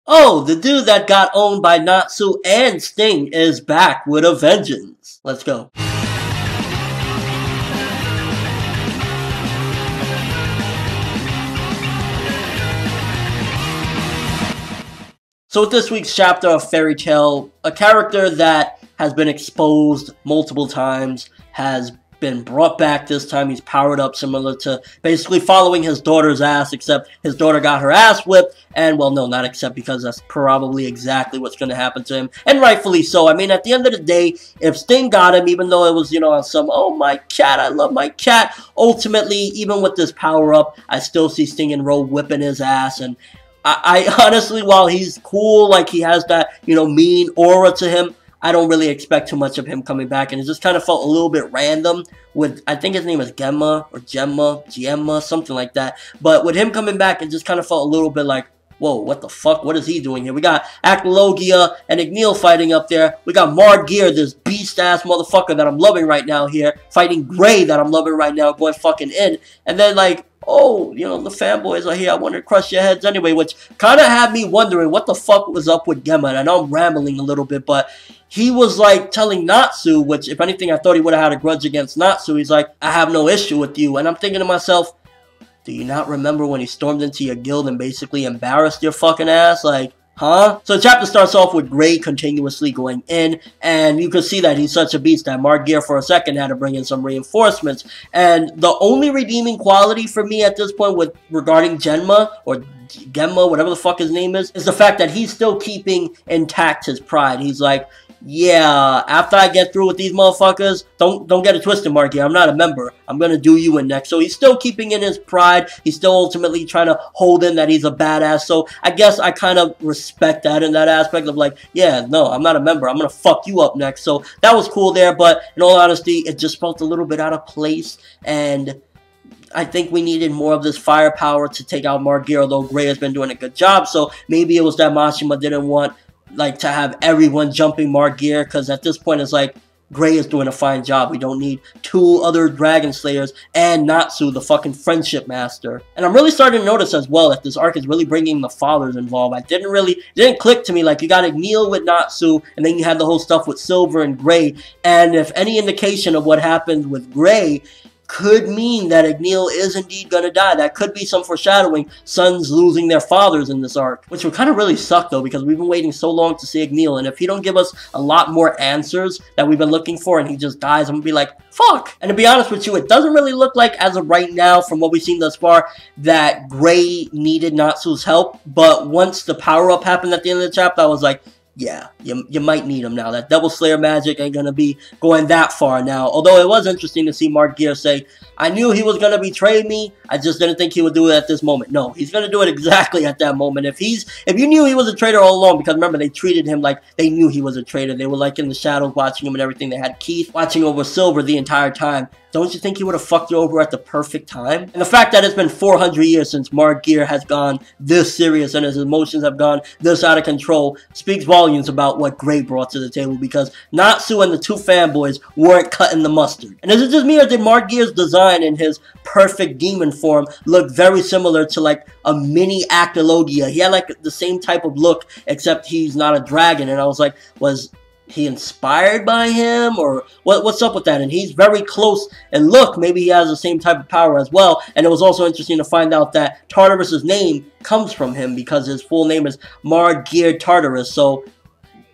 Oh, the dude that got owned by Natsu and Sting is back with a vengeance. Let's go. So with this week's chapter of Fairy Tail, a character that has been exposed multiple times, has been brought back this time. He's powered up, similar to basically following his daughter's ass, except his daughter got her ass whipped, and well, no, not except, because that's probably exactly what's going to happen to him, and rightfully so. I mean, at the end of the day, if Sting got him, even though it was, you know, on some, oh, my cat, I love my cat, ultimately, even with this power-up, I still see Sting and Ro whipping his ass, and I honestly, while he's cool, like he has that, you know, mean aura to him, I don't really expect too much of him coming back, and it just kind of felt a little bit random with, I think his name is Gemma, or Jiemma, something like that, but with him coming back, it just kind of felt a little bit like, whoa, what the fuck, what is he doing here? We got Acnologia and Igneel fighting up there, we got Geer, this beast-ass motherfucker that I'm loving right now here, fighting Gray that I'm loving right now, going fucking in, and then like, oh, you know, the fanboys are here, I want to crush your heads anyway, which kind of had me wondering what the fuck was up with Gemma, and I know I'm rambling a little bit, but he was like telling Natsu, which if anything I thought he would have had a grudge against Natsu, he's like, I have no issue with you, and I'm thinking to myself, do you not remember when he stormed into your guild and basically embarrassed your fucking ass, like, huh? So the chapter starts off with Gray continuously going in, and you can see that he's such a beast that Geer for a second had to bring in some reinforcements. And the only redeeming quality for me at this point with regarding Jiemma, or Gemma, whatever the fuck his name is the fact that he's still keeping intact his pride. He's like, yeah, after I get through with these motherfuckers, don't get it twisted, Geer, I'm not a member. I'm gonna do you in next. So he's still keeping in his pride. He's still ultimately trying to hold in that he's a badass. So I guess I kind of respect that in that aspect of like, yeah, no, I'm not a member. I'm gonna fuck you up next. So that was cool there, but in all honesty, it just felt a little bit out of place, and I think we needed more of this firepower to take out Geer, although Gray has been doing a good job. So maybe it was that Mashima didn't want like to have everyone jumping Geer, because at this point it's like Gray is doing a fine job. We don't need two other Dragon Slayers and Natsu, the fucking friendship master. And I'm really starting to notice as well that this arc is really bringing the fathers involved. It didn't click to me. Like, you got Igneel with Natsu, and then you had the whole stuff with Silver and Gray. And if any indication of what happened with Gray could mean that Igneel is indeed gonna die. That could be some foreshadowing, sons losing their fathers in this arc. Which would kind of really suck though, because we've been waiting so long to see Igneel, and if he don't give us a lot more answers that we've been looking for and he just dies, I'm gonna be like, fuck! And to be honest with you, it doesn't really look like, as of right now, from what we've seen thus far, that Gray needed Natsu's help, but once the power-up happened at the end of the chapter, I was like, yeah, you might need him now. That Double Slayer magic ain't gonna be going that far now. Although it was interesting to see Geer say, I knew he was gonna betray me, I just didn't think he would do it at this moment. No, he's gonna do it exactly at that moment. If you knew he was a traitor all along, because remember, they treated him like they knew he was a traitor. They were like in the shadows watching him and everything. They had Keith watching over Silver the entire time. Don't you think he would have fucked her over at the perfect time? And the fact that it's been 400 years since Geer has gone this serious and his emotions have gone this out of control speaks volumes about what Gray brought to the table, because Natsu and the two fanboys weren't cutting the mustard. And is it just me, or did Geer's design in his perfect demon form look very similar to like a mini Acnologia? He had like the same type of look, except he's not a dragon, and I was like, was he inspired by him, or what's up with that? And he's very close, and look, maybe he has the same type of power as well. And it was also interesting to find out that Tartarus's name comes from him, because his full name is Geer Tartarus. So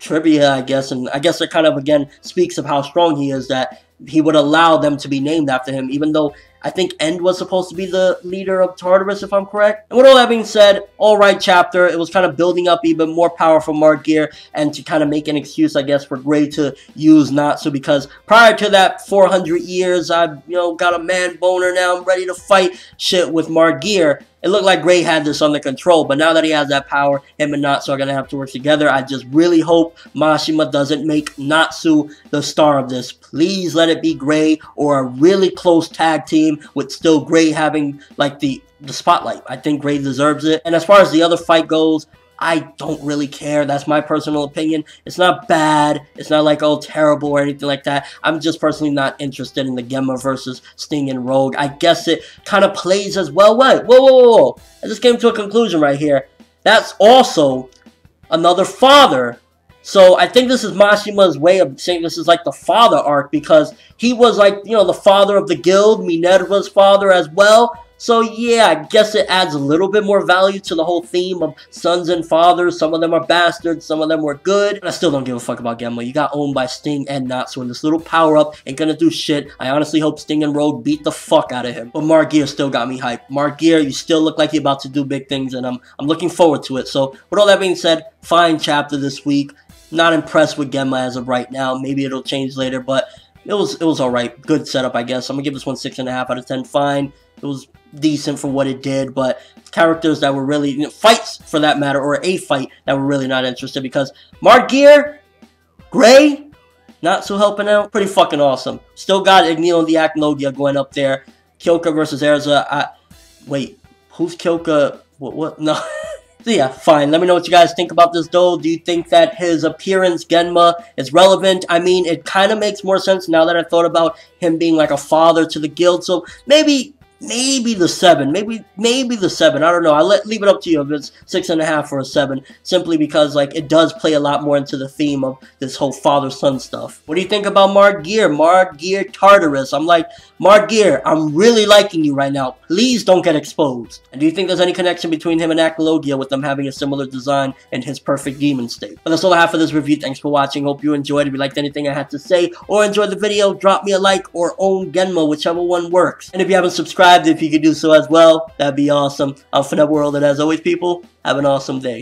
trivia, I guess, and I guess it kind of again speaks of how strong he is, that he would allow them to be named after him, even though I think End was supposed to be the leader of Tartarus, if I'm correct. And with all that being said, alright chapter. It was kind of building up even more power for Geer, and to kind of make an excuse, I guess, for Gray to use Natsu, because prior to that 400 years, I've, you know, got a man boner now, I'm ready to fight shit with Geer. It looked like Gray had this under control, but now that he has that power, him and Natsu are going to have to work together. I just really hope Mashima doesn't make Natsu the star of this. Please let it be Gray, or a really close tag team with still Gray having like the spotlight. I think Gray deserves it. And as far as the other fight goes, I don't really care. That's my personal opinion. It's not bad. It's not like, oh, terrible or anything like that. I'm just personally not interested in the Gemma versus Sting and Rogue. I guess it kind of plays as well. Wait, whoa. I just came to a conclusion right here. That's also another father. So I think this is Mashima's way of saying this is like the father arc, because he was like, you know, the father of the guild, Minerva's father as well. So yeah, I guess it adds a little bit more value to the whole theme of sons and fathers. Some of them are bastards, some of them were good. And I still don't give a fuck about Genma. You got owned by Sting and Natsu, and this little power-up ain't gonna do shit. I honestly hope Sting and Rogue beat the fuck out of him. But Geer still got me hyped. Geer, you still look like you're about to do big things, and I'm looking forward to it. So with all that being said, fine chapter this week. Not impressed with Genma as of right now. Maybe it'll change later, but it was alright. Good setup, I guess. I'm gonna give this one 6.5 out of 10. Fine. It was decent for what it did, but characters that were really, you know, fights for that matter, or a fight that were really not interested, because Geer, Gray, not so helping out. Pretty fucking awesome. Still got Igneel and the Acnologia going up there. Kyoka versus Erza. Wait, who's Kyoka? What? No. So yeah, fine. Let me know what you guys think about this, though. Do you think that his appearance, Genma, is relevant? I mean, it kind of makes more sense now that I thought about him being like a father to the guild. So maybe the 7. Maybe the 7. I don't know. I'll leave it up to you if it's 6.5 or a 7. Simply because, like, it does play a lot more into the theme of this whole father-son stuff. What do you think about Geer? Geer Tartarus. I'm like, Geer, I'm really liking you right now. Please don't get exposed. And do you think there's any connection between him and Acnologia, with them having a similar design and his perfect demon state? But that's all I have for this review. Thanks for watching. Hope you enjoyed. If you liked anything I had to say or enjoyed the video, drop me a like or own Genma, whichever one works. And if you haven't subscribed, if you could do so as well, that'd be awesome. I'm ForneverWorld, and as always, people, have an awesome day.